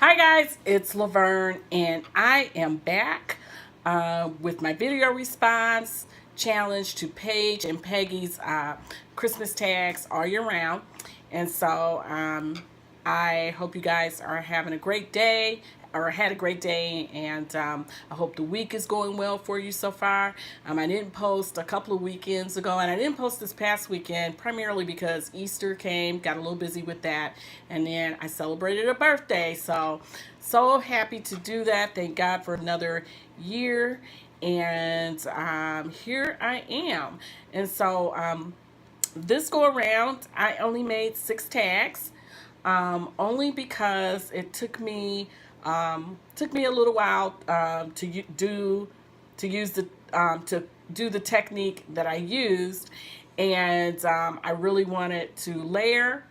Hi guys, it's Laverne and I am back with my video response challenge to Paige and Peggy's Christmas tags all year round. And so I hope you guys are having a great day or had a great day, and I hope the week is going well for you so far. I didn't post a couple of weekends ago, and I didn't post this past weekend primarily because Easter came, got a little busy with that, and then I celebrated a birthday. So happy to do that. Thank God for another year, and here I am. And so this go around, I only made 6 tags, only because it took me a little while to use the technique that I used, and I really wanted to layer.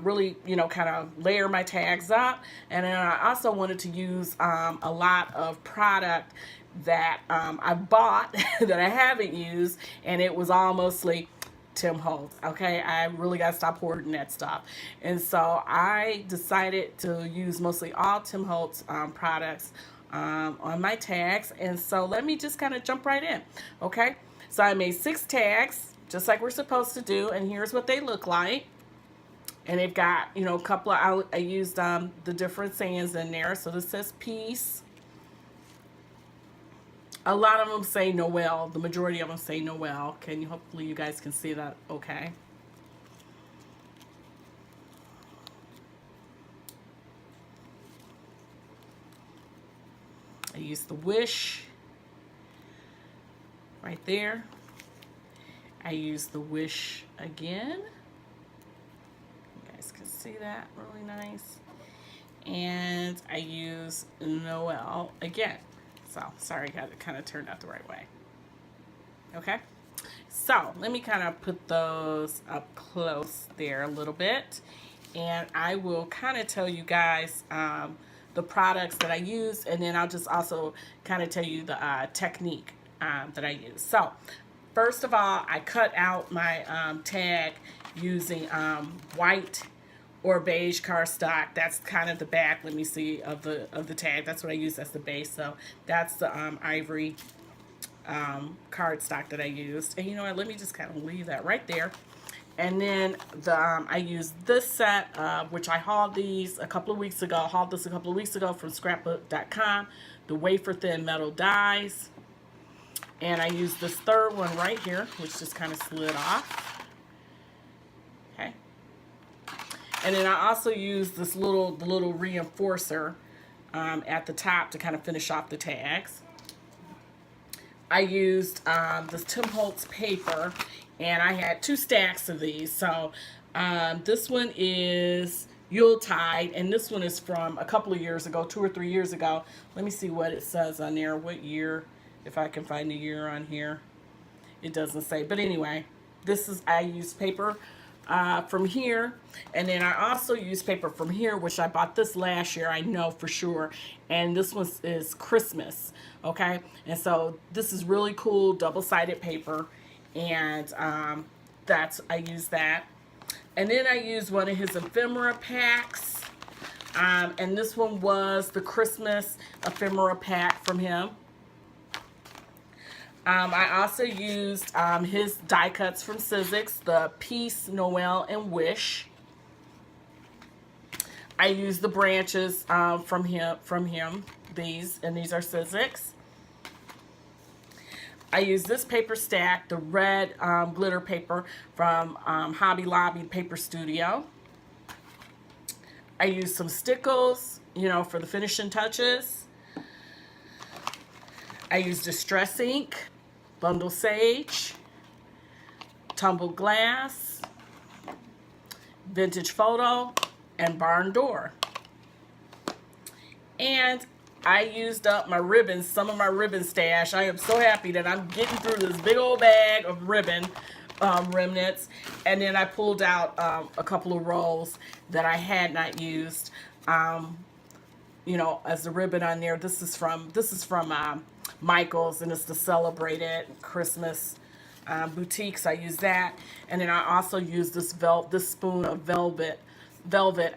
Really, kind of layer my tags up, and then I also wanted to use a lot of product that I bought that I haven't used, and it was all mostly Tim Holtz. Okay, I really got to stop hoarding that stuff, and so I decided to use mostly all Tim Holtz products on my tags. And so let me just kind of jump right in. Okay, so I made 6 tags just like we're supposed to do, and here's what they look like. And they've got, a couple of, I used the different sayings in there. So this says peace. A lot of them say Noel. The majority of them say Noel. Hopefully you guys can see that okay. I used the wish right there. I used the wish again. Can see that really nice, and I use Noel again. So sorry, got it kind of turned out the right way. Okay, so let me kind of put those up close there a little bit, and I will kind of tell you guys the products that I use, and then I'll just also kind of tell you the technique that I use. So first of all, I cut out my tag using white or beige cardstock. That's kind of the back, let me see, of the tag. That's what I use as the base. So that's the ivory cardstock that I used. And you know what, let me just kind of leave that right there. And then I used this set, which I hauled this a couple of weeks ago from scrapbook.com, the wafer thin metal dies. And I used this third one right here, which just kind of slid off. Okay. And then I also used this little reinforcer at the top to kind of finish off the tags. I used this Tim Holtz paper, and I had 2 stacks of these. So this one is Yuletide, and this one is from a couple of years ago, 2 or 3 years ago. Let me see what it says on there, what year, if I can find the year on here. It doesn't say, but anyway, I used paper from here, and then I also use paper from here, which I bought this last year, I know for sure, and this one is Christmas. Okay, and so this is really cool double-sided paper, and I use that. And then I use one of his ephemera packs, and this one was the Christmas ephemera pack from him. I also used his die cuts from Sizzix, the Peace, Noel, and Wish. I used the branches from him. These are Sizzix. I used this paper stack, the red glitter paper from Hobby Lobby Paper Studio. I used some stickles, for the finishing touches. I used Distress ink, Bundle Sage, Tumbled Glass, Vintage Photo, and Barn Door. And I used up my ribbons, some of my ribbon stash. I am so happy that I'm getting through this big old bag of ribbon remnants. And then I pulled out a couple of rolls that I had not used, as the ribbon on there. This is from Michael's, and it's the Celebrated Christmas boutiques. I use that, and then I also use this spoon of velvet velvet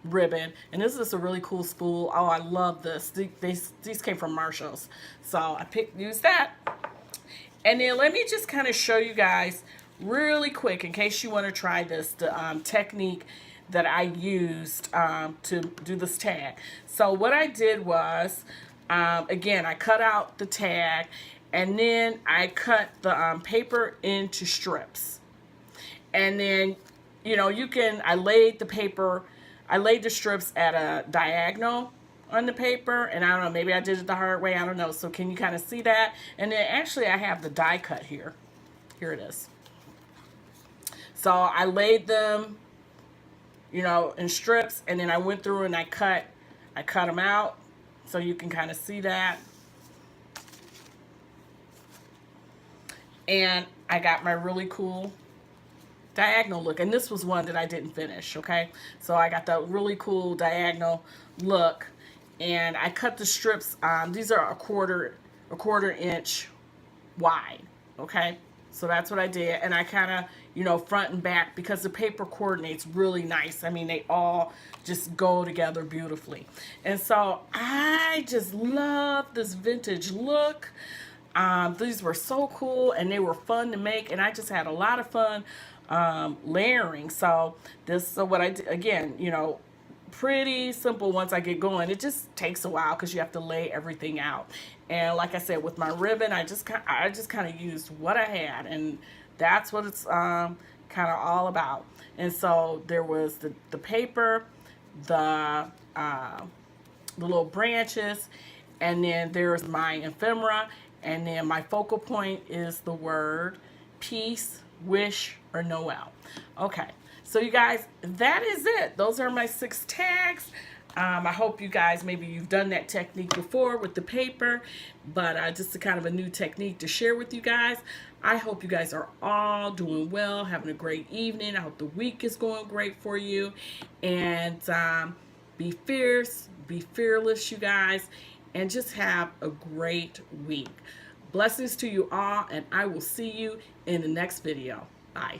ribbon, and this is a really cool spool. Oh, I love this. These came from Marshall's, so I used that. And then let me just kind of show you guys really quick, in case you want to try this, the technique that I used to do this tag. So what I did was, again, I cut out the tag, and then I cut the paper into strips. And then, you know, I laid the strips at a diagonal on the paper, and I don't know, maybe I did it the hard way, I don't know. So can you kind of see that? And then actually I have the die cut here. Here it is. So I laid them, you know, in strips, and then I went through and I cut them out, so you can kind of see that. And I got my really cool diagonal look, and this was one that I didn't finish, okay? So I got that really cool diagonal look, and I cut the strips. These are a quarter inch wide, okay? So that's what I did, and I kind of, you know, front and back, because the paper coordinates really nice. I mean, they all just go together beautifully. And so I just love this vintage look. These were so cool, and they were fun to make, and I just had a lot of fun layering. So what I did, again, you know, pretty simple once I get going. It just takes a while because you have to lay everything out. And like I said, with my ribbon, I just kind of used what I had, and that's what it's kind of all about. And so there was the paper, the little branches, and then there's my ephemera, and then my focal point is the word peace, wish, or Noel. Okay, so you guys, that is it. Those are my 6 tags. I hope you guys, maybe you've done that technique before with the paper, but just a kind of a new technique to share with you guys. I hope you guys are all doing well, having a great evening. I hope the week is going great for you. And be fierce, be fearless, you guys, and just have a great week. Blessings to you all, and I will see you in the next video. Bye.